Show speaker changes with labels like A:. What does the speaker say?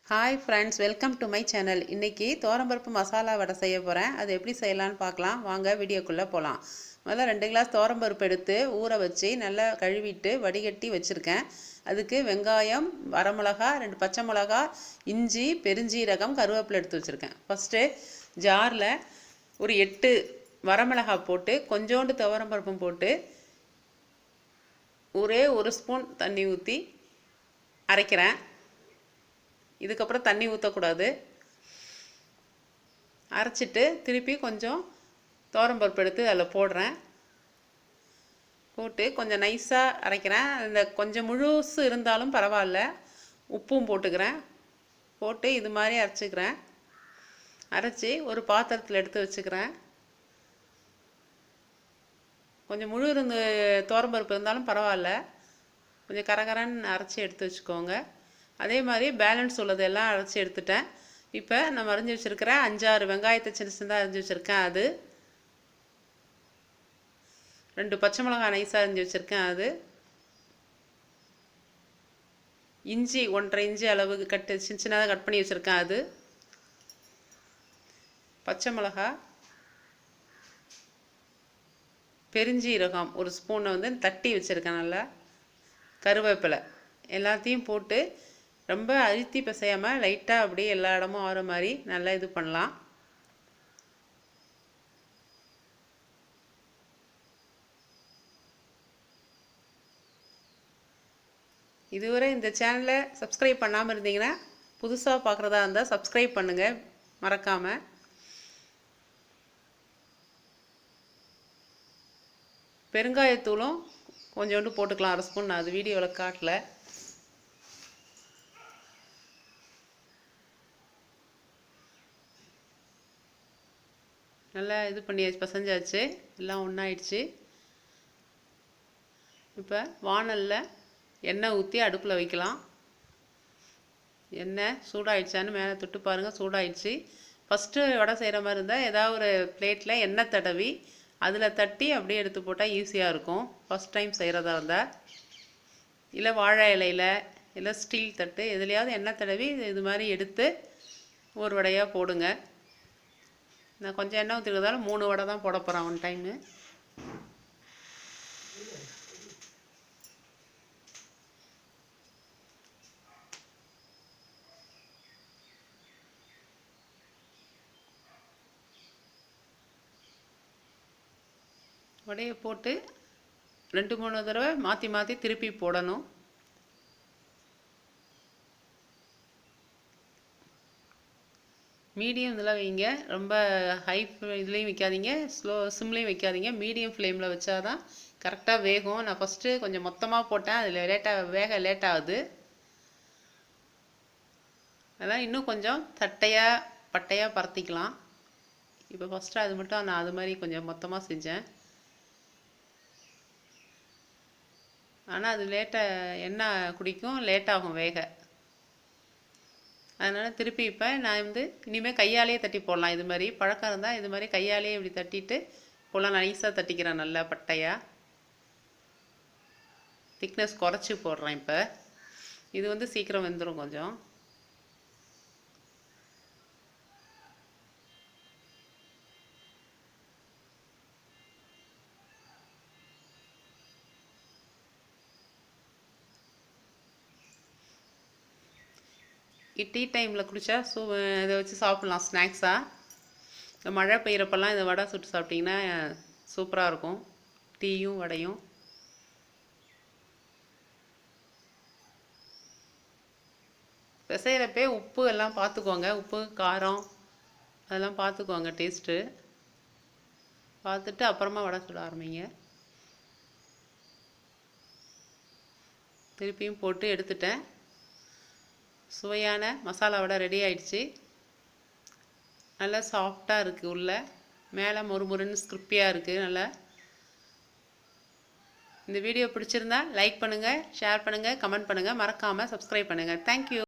A: Hi friends, welcome to my channel. இன்றைக்கி துவரம்பருப்பு மசாலா வடை செய்ய போகிறேன். அது எப்படி செய்யலான்னு பார்க்கலாம். வாங்க வீடியோக்குள்ளே போகலாம். முதல்ல 2 கிளாஸ் துவரம்பருப்பு எடுத்து ஊற வச்சு நல்லா கழுவிட்டு வடிகட்டி வச்சுருக்கேன். அதுக்கு வெங்காயம், வரமிளகா, 2 பச்சை மிளகா, இஞ்சி, பெருஞ்சீரகம், கருவேப்பிலை எடுத்து வச்சுருக்கேன். ஃபஸ்ட்டு ஜாரில் ஒரு 8 வரமிளகா போட்டு கொஞ்சோண்டு துவரம்பருப்பும் போட்டு ஒரே 1 ஸ்பூன் தண்ணி ஊற்றி அரைக்கிறேன். இதுக்கப்புறம் தண்ணி ஊற்றக்கூடாது. அரைச்சிட்டு திருப்பி கொஞ்சம் துவரம்பருப்பு எடுத்து அதில் போடுறேன். போட்டு கொஞ்சம் நைஸாக அரைக்கிறேன். இந்த கொஞ்சம் முழுசு இருந்தாலும் பரவாயில்ல. உப்பும் போட்டுக்கிறேன். போட்டு இது மாதிரி அரைச்சிக்கிறேன். அரைச்சி ஒரு பாத்திரத்தில் எடுத்து வச்சுக்கிறேன். கொஞ்சம் முழு துவரம்பருப்பு இருந்தாலும் பரவாயில்ல. கொஞ்சம் கரகரன்னு அரைச்சி எடுத்து வச்சுக்கோங்க. அதே மாதிரி பேலன்ஸ் உள்ளதெல்லாம் அரைச்சி எடுத்துட்டேன். இப்போ நான் அரைஞ்சி வச்சுருக்கிறேன் 5-6 வெங்காயத்தை சின்ன சின்னதாக அரைஞ்சி வச்சுருக்கேன். அது 2 பச்சை மிளகாய் நைஸாக அரைஞ்சி வச்சுருக்கேன். அது இஞ்சி 1.5 இஞ்சி அளவுக்கு சின்ன சின்னதாக கட் பண்ணி வச்சுருக்கேன். அது பச்சை மிளகாய், பெருஞ்சீரகம் 1 ஸ்பூனை தட்டி வச்சுருக்கேன். நல்லா கருவேப்பிலை எல்லாத்தையும் போட்டு ரொம்ப அழுத்தி பிசையாமல் லைட்டாக அப்படியே எல்லா இடமும் ஆகிற மாதிரி நல்லா இது பண்ணலாம். இதுவரை இந்த சேனலை சப்ஸ்கிரைப் பண்ணாமல் இருந்தீங்கன்னா புதுசாக பார்க்குறதா இருந்தால் சப்ஸ்கிரைப் பண்ணுங்கள் மறக்காமல். பெருங்காயத்தூளும் கொஞ்சோண்டு போட்டுக்கலாம், 1 ஸ்பூன். நான் அது வீடியோவில் காட்டல. நல்லா இது பண்ணியாச்சு, பசஞ்சாச்சு, எல்லாம் ஒன்றாயிடுச்சு. இப்போ வானலில் எண்ணெய் ஊற்றி அடுப்பில் வைக்கலாம். எண்ணெய் சூடாயிடுச்சான்னு மேலே தொட்டு பாருங்கள். சூடாயிடுச்சு. ஃபஸ்ட்டு வடை செய்கிற மாதிரி இருந்தால் ஏதாவது ஒரு பிளேட்டில் எண்ணெய் தடவி அதில் தட்டி அப்படியே எடுத்து போட்டால் ஈஸியாக இருக்கும். ஃபஸ்ட் டைம் செய்கிறதா இருந்தால். இல்லை வாழை இலையில் இல்லை ஸ்டீல் தட்டு எதுலையாவது எண்ணெய் தடவி இது மாதிரி எடுத்து ஒரு வடையாக போடுங்க. நான் கொஞ்சம் எண்ணெய் ஊற்றிருக்கிறதால 3 வடை தான் போட போகிறேன் ஒன் டைமு. வடையை போட்டு 2-3 தடவை மாற்றி மாற்றி திருப்பி போடணும். மீடியம் இதில் வைங்க. ரொம்ப ஹை இதுலேயும் வைக்காதீங்க, சிம்லேயும் வைக்காதீங்க. மீடியம் ஃப்ளேமில் வச்சா தான் கரெக்டாக வேகும். நான் ஃபஸ்ட்டு கொஞ்சம் மொத்தமாக போட்டேன், அதில் வேக லேட் ஆகுது. அதனால் இன்னும் கொஞ்சம் பட்டையாக பரத்திக்கலாம். இப்போ ஃபஸ்ட்டு அது மட்டும் நான் அது மாதிரி கொஞ்சம் மொத்தமாக செஞ்சேன். ஆனால் அது எண்ணெய் குடிக்கும், லேட்டாகும் வேக. அதனால் திருப்பி இப்போ நான் இனிமேல் கையாலேயே தட்டி போடலாம். இது மாதிரி பழக்கம் இருந்தால் இது மாதிரி கையாலேயே இப்படி தட்டிட்டு போடலாம். நைஸாக தட்டிக்கிறேன், நல்லா பட்டையாக. திக்னஸ் குறைச்சி போடுறேன். இப்போ இது சீக்கிரம் வெந்துடும் கொஞ்சம். டீ டைமில் குடித்தா இதை வச்சு சாப்பிட்லாம் ஸ்நாக்ஸாக. இந்த மழை பெய்கிறப்பெல்லாம் இந்த வடை சுட்டு சாப்பிட்டிங்கன்னா சூப்பராக இருக்கும், டீயும் வடையும். பிசைகிறப்பே உப்பு எல்லாம் பார்த்துக்கோங்க. உப்பு காரம் அதெல்லாம் பார்த்துக்கோங்க, டேஸ்ட்டு பார்த்துட்டு அப்புறமா வடை சுட ஆரம்பிங்க. திருப்பியும் போட்டு எடுத்துட்டேன். சுவையான மசாலா வடை ரெடி ஆயிடுச்சு. நல்லா சாஃப்டாக இருக்குது, உள்ளே மேலே மொறுமொறுன்னு ஸ்கிரிப்பியாக இருக்குது. நல்லா இந்த வீடியோ பிடிச்சிருந்தா லைக் பண்ணுங்கள், ஷேர் பண்ணுங்கள், கமெண்ட் பண்ணுங்கள், மறக்காமல் சப்ஸ்கிரைப் பண்ணுங்கள். தேங்க்யூ.